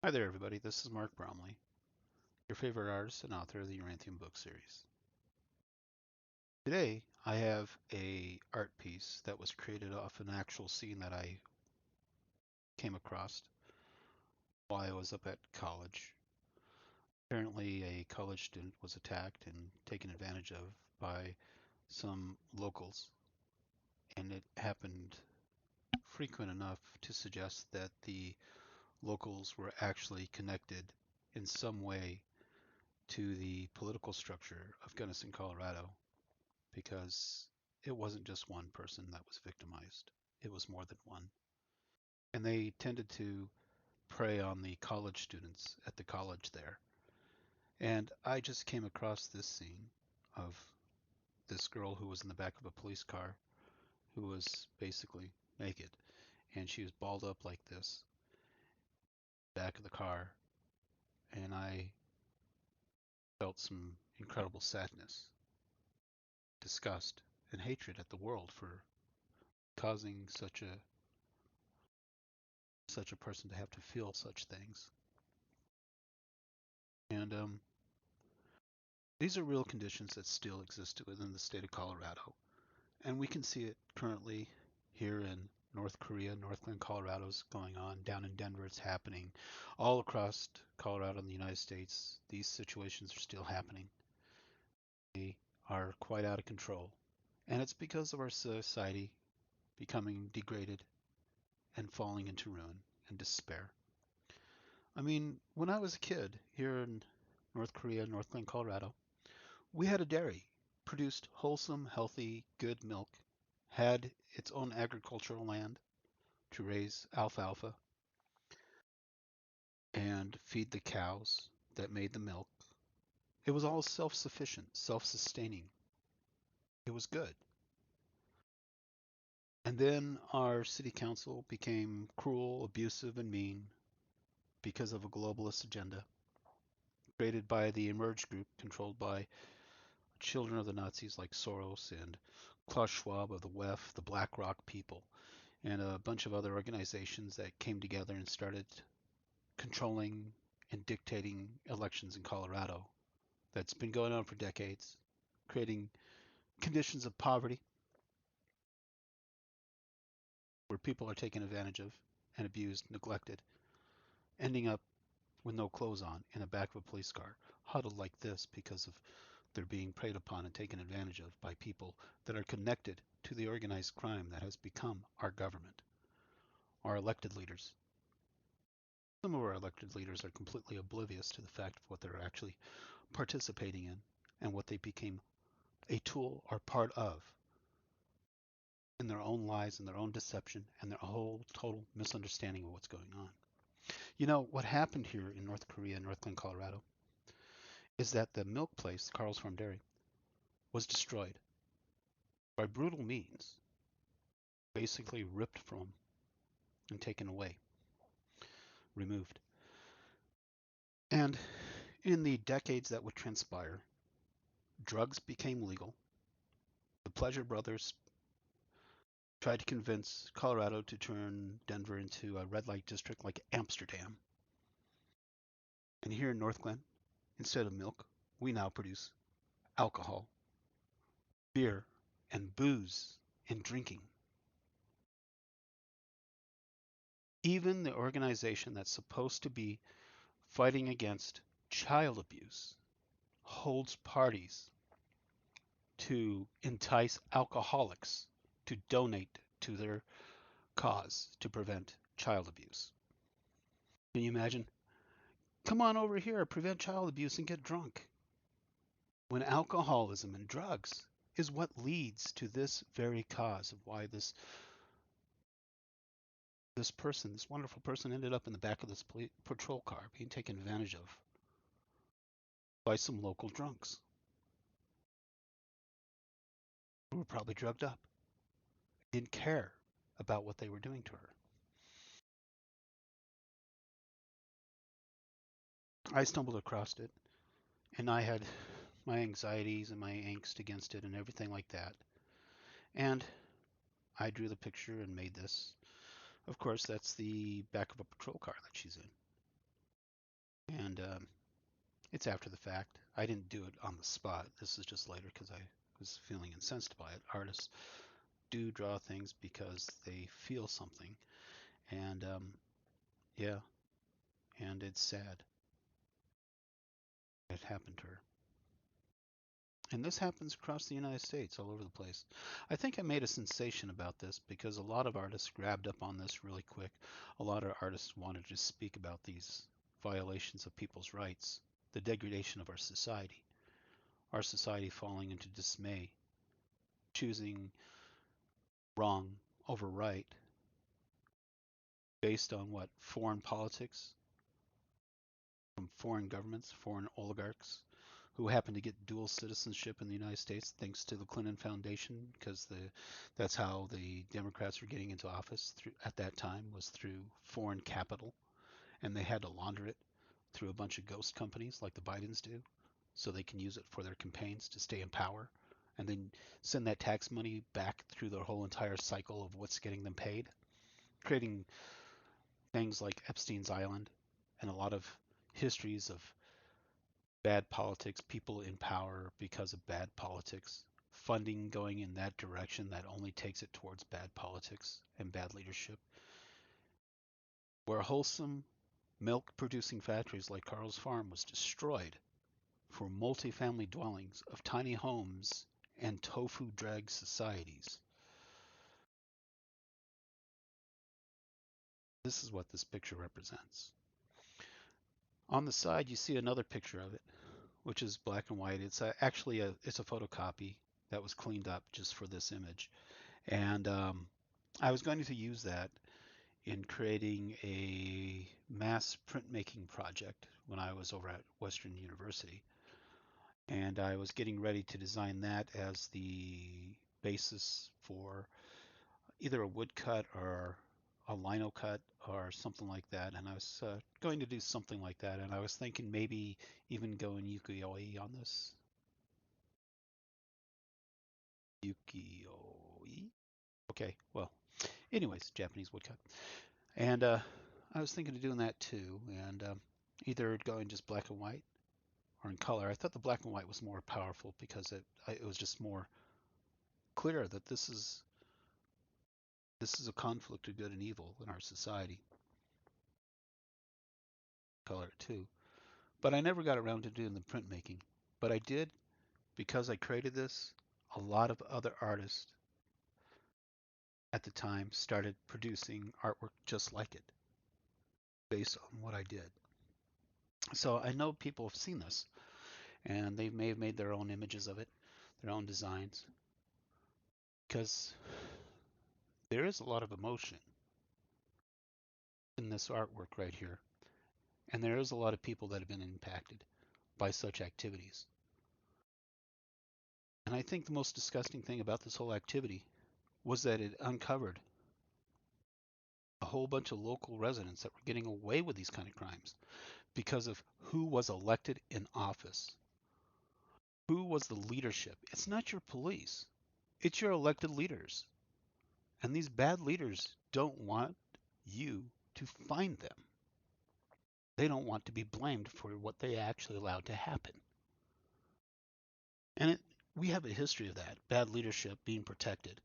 Hi there, everybody. This is Mark Bromley, your favorite artist and author of the Yoranthium book series. Today, I have a art piece that was created off an actual scene that I came across while I was up at college. Apparently, a college student was attacked and taken advantage of by some locals, and it happened frequent enough to suggest that the locals were actually connected in some way to the political structure of Gunnison, Colorado, because it wasn't just one person that was victimized, it was more than one. And they tended to prey on the college students at the college there. And I just came across this scene of this girl who was in the back of a police car who was basically naked. And she was balled up like this, back of the car. And I felt some incredible sadness, disgust, and hatred at the world for causing such a person to have to feel such things. And these are real conditions that still exist within the state of Colorado. And we can see it currently here in North Korea. Northland, Colorado's going on. Down in Denver, it's happening. All across Colorado and the United States, these situations are still happening. They are quite out of control. And it's because of our society becoming degraded and falling into ruin and despair. I mean, when I was a kid here in North Korea, Northland, Colorado, we had a dairy, produced wholesome, healthy, good milk, had its own agricultural land to raise alfalfa and feed the cows that made the milk. It was all self-sufficient, self-sustaining. It was good. And then our city council became cruel, abusive, and mean because of a globalist agenda created by the Emerge group controlled by children of the Nazis like Soros and Klaus Schwab of the WEF, the BlackRock people, and a bunch of other organizations that came together and started controlling and dictating elections in Colorado. That's been going on for decades, creating conditions of poverty where people are taken advantage of and abused, neglected, ending up with no clothes on in the back of a police car, huddled like this because of they're being preyed upon and taken advantage of by people that are connected to the organized crime that has become our government, our elected leaders. Some of our elected leaders are completely oblivious to the fact of what they're actually participating in and what they became a tool or part of in their own lies and their own deception and their whole total misunderstanding of what's going on. You know, what happened here in North Korea, Northland, Colorado, is that the milk place, Carl's Farm Dairy, was destroyed by brutal means, basically ripped from and taken away, removed. And in the decades that would transpire, drugs became legal. The Pleasure Brothers tried to convince Colorado to turn Denver into a red light district like Amsterdam. And here in North Glen, instead of milk, we now produce alcohol, beer, and booze and drinking. Even the organization that's supposed to be fighting against child abuse holds parties to entice alcoholics to donate to their cause to prevent child abuse. Can you imagine? Come on over here, prevent child abuse and get drunk. When alcoholism and drugs is what leads to this very cause of why this person, this wonderful person, ended up in the back of this patrol car being taken advantage of by some local drunks who were probably drugged up, didn't care about what they were doing to her. I stumbled across it, and I had my anxieties and my angst against it and everything like that. And I drew the picture and made this. Of course, that's the back of a patrol car that she's in. And it's after the fact. I didn't do it on the spot. This is just later because I was feeling incensed by it. Artists do draw things because they feel something. And yeah, and it's sad it happened to her. And this happens across the United States, all over the place. I think I made a sensation about this because a lot of artists grabbed up on this really quick. A lot of artists wanted to speak about these violations of people's rights, the degradation of our society falling into dismay, choosing wrong over right based on what? Foreign politics from foreign governments, foreign oligarchs who happen to get dual citizenship in the United States thanks to the Clinton Foundation, because that's how the Democrats were getting into office through, at that time, was through foreign capital, and they had to launder it through a bunch of ghost companies like the Bidens do, so they can use it for their campaigns to stay in power, and then send that tax money back through their whole entire cycle of what's getting them paid, creating things like Epstein's Island and a lot of histories of bad politics, people in power because of bad politics, funding going in that direction that only takes it towards bad politics and bad leadership, where wholesome milk producing factories like Carl's Farm was destroyed for multifamily dwellings of tiny homes and tofu drag societies. This is what this picture represents. On the side, you see another picture of it, which is black and white. It's actually it's a photocopy that was cleaned up just for this image. And I was going to use that in creating a mass printmaking project when I was over at Western University. And I was getting ready to design that as the basis for either a woodcut or a lino cut or something like that. And I was going to do something like that. And I was thinking maybe even going ukiyo-e on this. Ukiyo-e? Okay, well, anyways, Japanese woodcut. And I was thinking of doing that too, and either going just black and white or in color. I thought the black and white was more powerful because it was just more clear that this is a conflict of good and evil in our society. Color too, but I never got around to doing the printmaking. But I did because I created this. A lot of other artists at the time started producing artwork just like it, based on what I did. So I know people have seen this, and they may have made their own images of it, their own designs, because there is a lot of emotion in this artwork right here, and there is a lot of people that have been impacted by such activities. And I think the most disgusting thing about this whole activity was that it uncovered a whole bunch of local residents that were getting away with these kind of crimes because of who was elected in office, who was the leadership. It's not your police, it's your elected leaders. And these bad leaders don't want you to find them. They don't want to be blamed for what they actually allowed to happen. And we have a history of that, bad leadership being protected,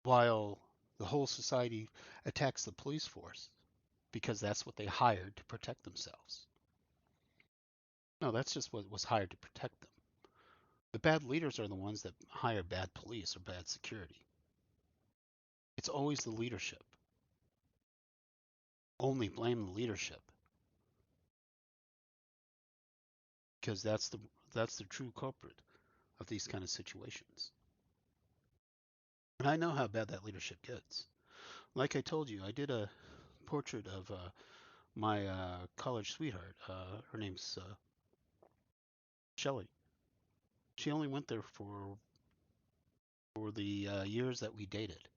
while the whole society attacks the police force because that's what they hired to protect themselves. No, that's just what was hired to protect them. The bad leaders are the ones that hire bad police or bad security. It's always the leadership. Only blame the leadership because that's the true culprit of these kind of situations. And I know how bad that leadership gets. Like I told you, I did a portrait of my college sweetheart. Her name's Shelley. She only went there for the years that we dated.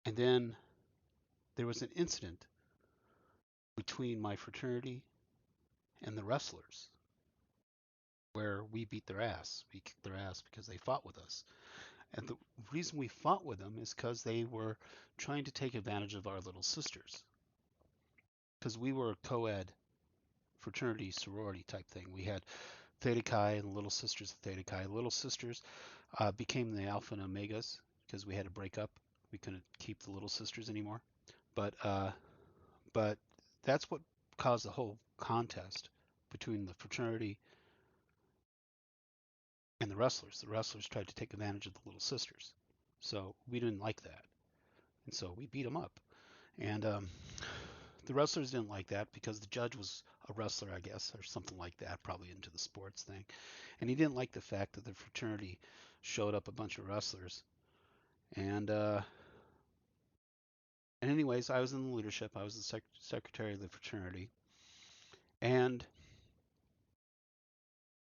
And then there was an incident between my fraternity and the wrestlers where we beat their ass. We kicked their ass because they fought with us. And the reason we fought with them is because they were trying to take advantage of our little sisters. Because we were a co-ed fraternity sorority type thing. We had Theta Chi and Little Sisters of Theta Chi. Little Sisters became the Alpha and Omegas because we had to break up. We couldn't keep the Little Sisters anymore. But that's what caused the whole contest between the fraternity and the wrestlers. The wrestlers tried to take advantage of the Little Sisters, so we didn't like that, and so we beat them up. And the wrestlers didn't like that because the judge was a wrestler, I guess, or something like that, probably into the sports thing. And he didn't like the fact that the fraternity showed up a bunch of wrestlers. And anyways, I was in the leadership. I was the secretary of the fraternity. And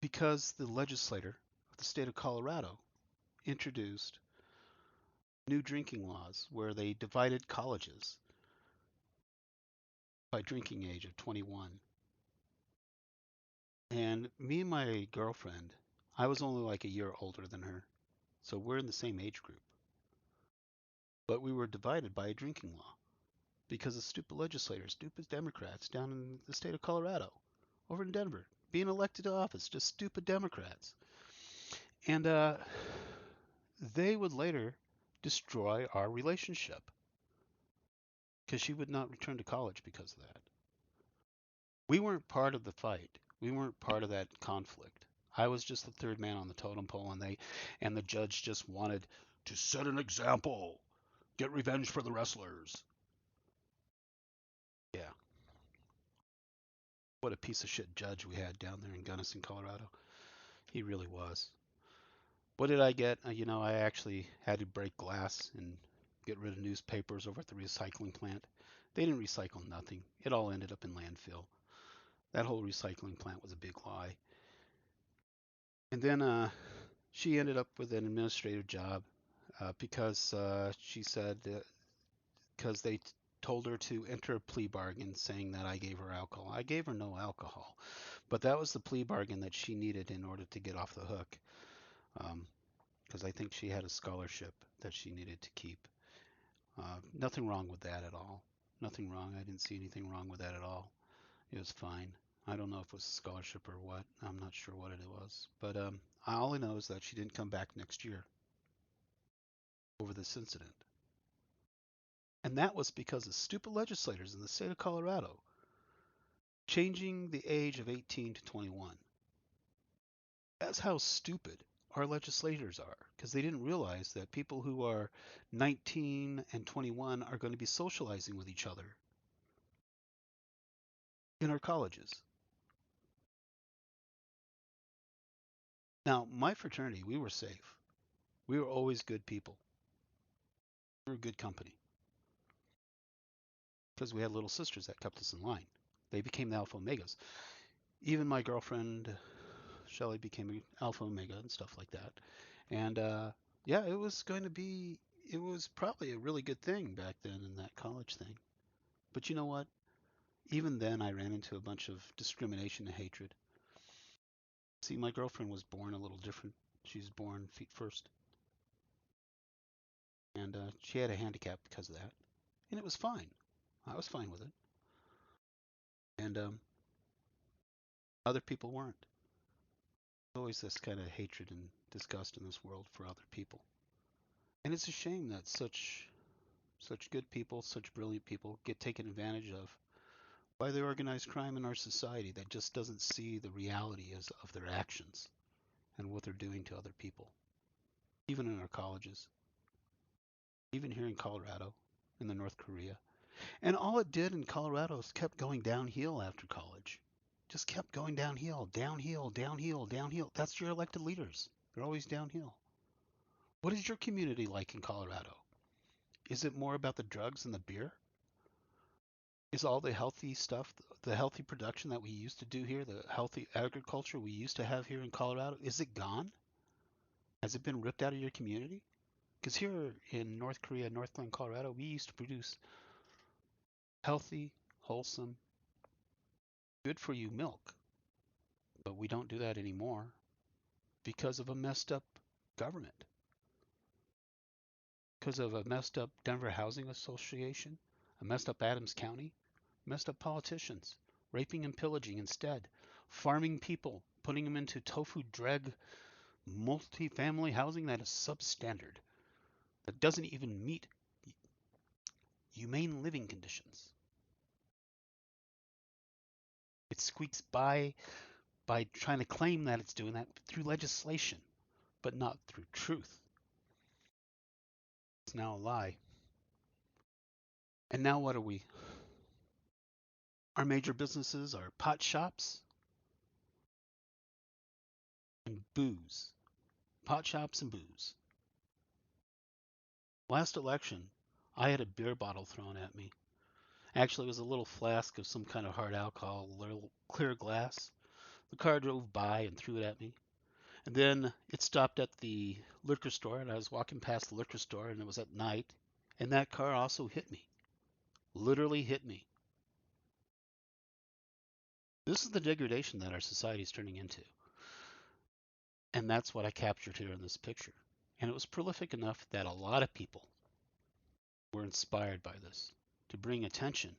because the legislator of the state of Colorado introduced new drinking laws where they divided colleges by drinking age of 21. And me and my girlfriend, I was only like a year older than her, so we're in the same age group. But we were divided by a drinking law because of stupid legislators, stupid Democrats down in the state of Colorado, over in Denver, being elected to office, just stupid Democrats. And they would later destroy our relationship because she would not return to college because of that. We weren't part of the fight. We weren't part of that conflict. I was just the third man on the totem pole, and the judge just wanted to set an example, get revenge for the wrestlers. Yeah, what a piece of shit judge we had down there in Gunnison, Colorado. He really was. What did I get? I actually had to break glass and get rid of newspapers over at the recycling plant. They didn't recycle nothing. It all ended up in landfill. That whole recycling plant was a big lie. And then she ended up with an administrative job because she said because told her to enter a plea bargain saying that I gave her alcohol. I gave her no alcohol, but that was the plea bargain that she needed in order to get off the hook. Because I think she had a scholarship that she needed to keep. Nothing wrong with that at all. Nothing wrong. I didn't see anything wrong with that at all. It was fine. I don't know if it was a scholarship or what. I'm not sure what it was. But all I know is that she didn't come back next year over this incident. And that was because of stupid legislators in the state of Colorado changing the age of 18 to 21. That's how stupid our legislators are, because they didn't realize that people who are 19 and 21 are going to be socializing with each other in our colleges. Now, my fraternity, we were safe. We were always good people. We were good company because we had little sisters that kept us in line. They became the Alpha Omegas. Even my girlfriend, Shelly, became an Alpha Omega and stuff like that. And yeah, it was probably a really good thing back then in that college thing. But you know what? Even then, I ran into a bunch of discrimination and hatred. See, my girlfriend was born a little different. She was born feet first. And she had a handicap because of that. And it was fine. I was fine with it. And other people weren't. There's always this kind of hatred and disgust in this world for other people. And it's a shame that such good people, such brilliant people get taken advantage of by the organized crime in our society that just doesn't see the reality of their actions and what they're doing to other people, even in our colleges, even here in Colorado, in the North Korea. And all it did in Colorado is kept going downhill after college. Just kept going downhill, downhill, downhill, downhill. That's your elected leaders. They're always downhill. What is your community like in Colorado? Is it more about the drugs and the beer? Is all the healthy stuff, the healthy production that we used to do here, the healthy agriculture we used to have here in Colorado, is it gone? Has it been ripped out of your community? Because here in North Korea, Northland, Colorado, we used to produce healthy, wholesome, good for you milk. But we don't do that anymore because of a messed up government. because of a messed up Denver Housing Association, a messed up Adams County, messed up politicians, raping and pillaging instead, farming people, putting them into tofu dreg multi-family housing that is substandard, that doesn't even meet humane living conditions. It squeaks by trying to claim that it's doing that through legislation, but not through truth. It's now a lie. And now what are we? Our major businesses are pot shops and booze. Pot shops and booze. Last election, I had a beer bottle thrown at me. Actually, it was a little flask of some kind of hard alcohol, little clear glass. The car drove by and threw it at me. And then it stopped at the liquor store, and I was walking past the liquor store, and it was at night, and that car also hit me. Literally hit me. This is the degradation that our society is turning into. And that's what I captured here in this picture. And it was prolific enough that a lot of people were inspired by this to bring attention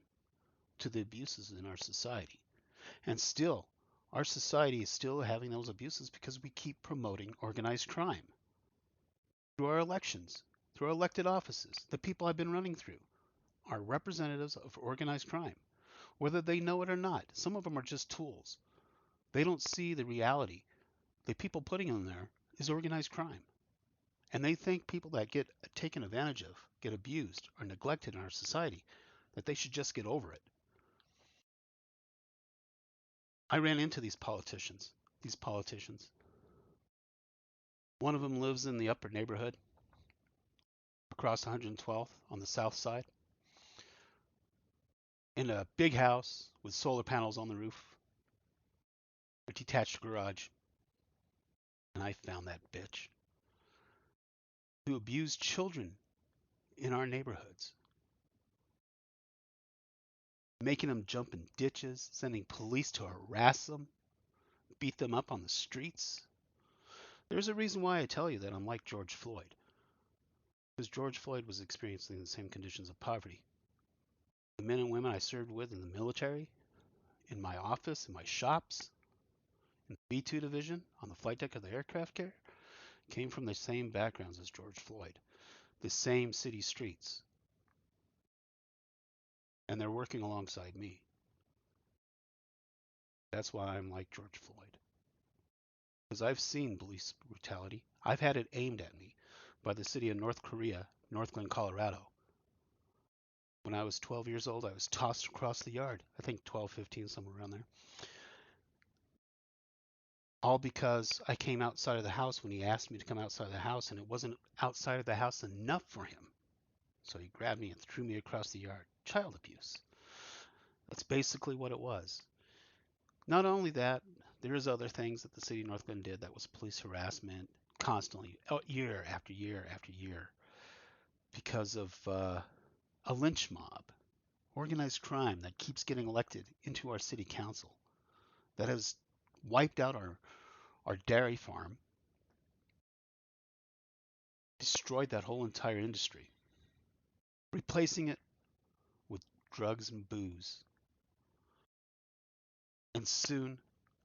to the abuses in our society. And still, our society is still having those abuses because we keep promoting organized crime through our elections, through our elected offices. The people I've been running through are representatives of organized crime, whether they know it or not. Some of them are just tools. They don't see the reality. The people putting them there is organized crime. And they think people that get taken advantage of, get abused, or neglected in our society, that they should just get over it. I ran into these politicians. One of them lives in the upper neighborhood, across 112th on the south side, in a big house with solar panels on the roof, a detached garage. And I found that bitch who abused children in our neighborhoods, making them jump in ditches, sending police to harass them, beat them up on the streets. There's a reason why I tell you that I'm like George Floyd, because George Floyd was experiencing the same conditions of poverty. The men and women I served with in the military, in my office, in my shops, in the B-2 division, on the flight deck of the aircraft carrier, came from the same backgrounds as George Floyd, the same city streets. And they're working alongside me. That's why I'm like George Floyd. Because I've seen police brutality. I've had it aimed at me by the city of North Korea, North Glen, Colorado. When I was 12 years old, I was tossed across the yard. I think 12, 15, somewhere around there. All because I came outside of the house when he asked me to come outside of the house, and it wasn't outside of the house enough for him. So he grabbed me and threw me across the yard. Child abuse. That's basically what it was. Not only that, there's other things that the city of North Glen did that was police harassment constantly, year after year after year, because of a lynch mob, organized crime that keeps getting elected into our city council, that has wiped out our dairy farm, destroyed that whole entire industry, replacing it with drugs and booze, and soon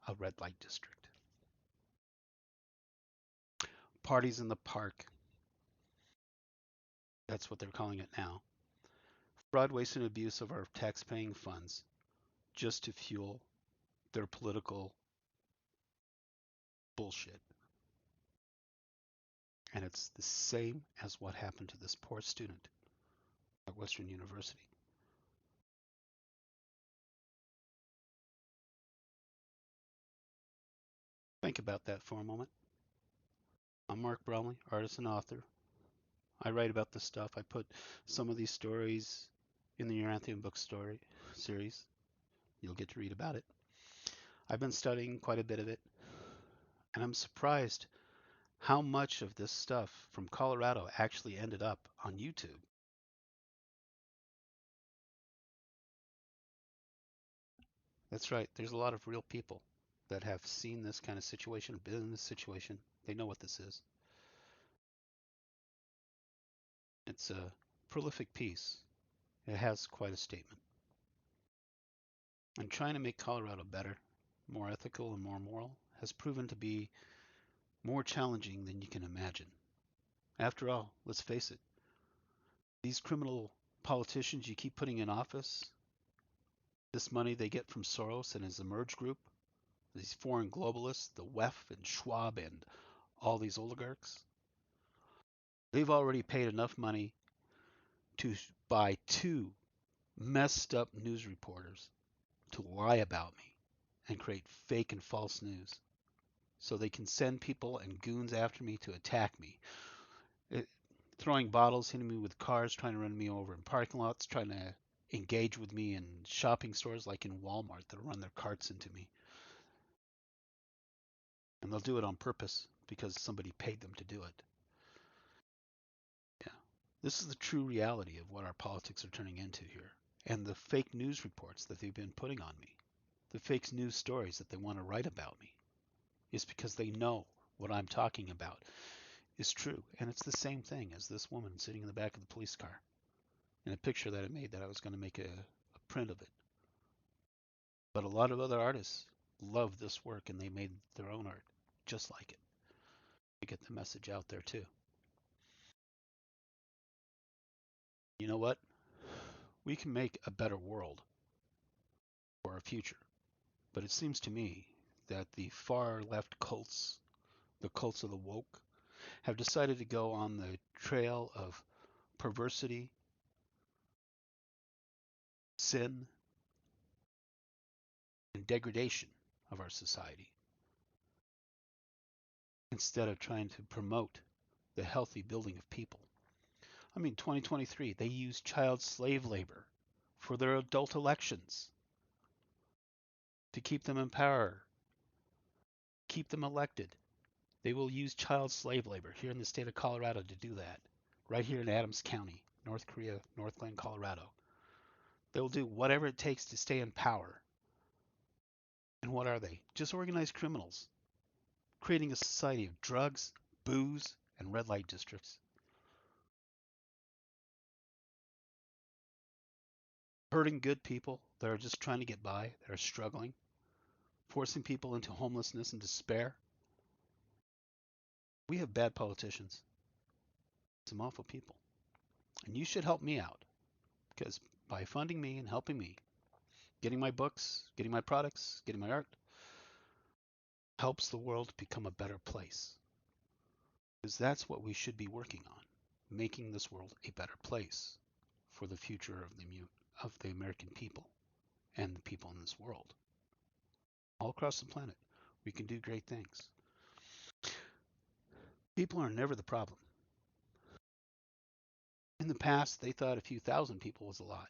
a red light district. Parties in the park, that's what they're calling it now. Fraud, waste, and abuse of our tax-paying funds just to fuel their political bullshit. And it's the same as what happened to this poor student at Western University. Think about that for a moment. I'm Mark Bromley, artist and author. I write about this stuff. I put some of these stories in the Yoranthium book story series. You'll get to read about it. I've been studying quite a bit of it, and I'm surprised how much of this stuff from Colorado actually ended up on YouTube. That's right. There's a lot of real people that have seen this kind of situation, been in this situation. They know what this is. It's a prolific piece. It has quite a statement. And trying to make Colorado better, more ethical, and more moral has proven to be more challenging than you can imagine. After all, let's face it, these criminal politicians you keep putting in office, this money they get from Soros and his Emerge group, these foreign globalists, the WEF and Schwab and all these oligarchs, they've already paid enough money to buy two messed up news reporters to lie about me and create fake and false news so they can send people and goons after me to attack me. It, Throwing bottles, hitting me with cars, trying to run me over in parking lots, trying to engage with me in shopping stores like in Walmart. They'll run their carts into me. And they'll do it on purpose because somebody paid them to do it. Yeah. This is the true reality of what our politics are turning into here. And the fake news reports that they've been putting on me, the fake news stories that they want to write about me, is because they know what I'm talking about is true. And it's the same thing as this woman sitting in the back of the police car in a picture that I made that I was going to make a print of it. But a lot of other artists love this work and they made their own art just like it to get the message out there too. You know what? We can make a better world for our future. But it seems to me that the far left cults, the cults of the woke, have decided to go on the trail of perversity, sin, and degradation of our society instead of trying to promote the healthy building of people. I mean, 2023, they use child slave labor for their adult elections to keep them in power, keep them elected. They will use child slave labor here in the state of Colorado to do that, right here in Adams County, North Korea, Northland, Colorado. They will do whatever it takes to stay in power. And what are they? Just organized criminals, creating a society of drugs, booze, and red light districts. Hurting good people that are just trying to get by, that are struggling, forcing people into homelessness and despair. We have bad politicians, some awful people. And you should help me out because by funding me and helping me, getting my books, getting my products, getting my art, helps the world become a better place. Because that's what we should be working on, making this world a better place for the future of the American people and the people in this world. All across the planet, we can do great things. People are never the problem. In the past, they thought a few thousand people was a lot.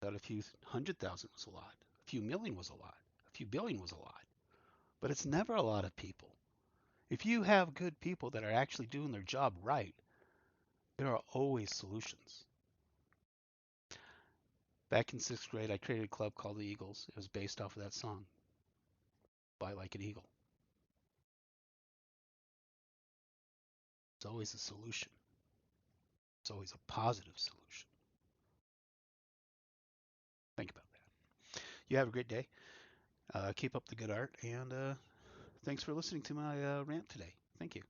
Thought a few 100,000 was a lot. A few million was a lot. A few billion was a lot. But it's never a lot of people. If you have good people that are actually doing their job right, there are always solutions. Back in sixth grade, I created a club called the Eagles. It was based off of that song, Fly Like an Eagle. It's always a solution. It's always a positive solution. Think about that. You have a great day. Keep up the good art, and thanks for listening to my rant today. Thank you.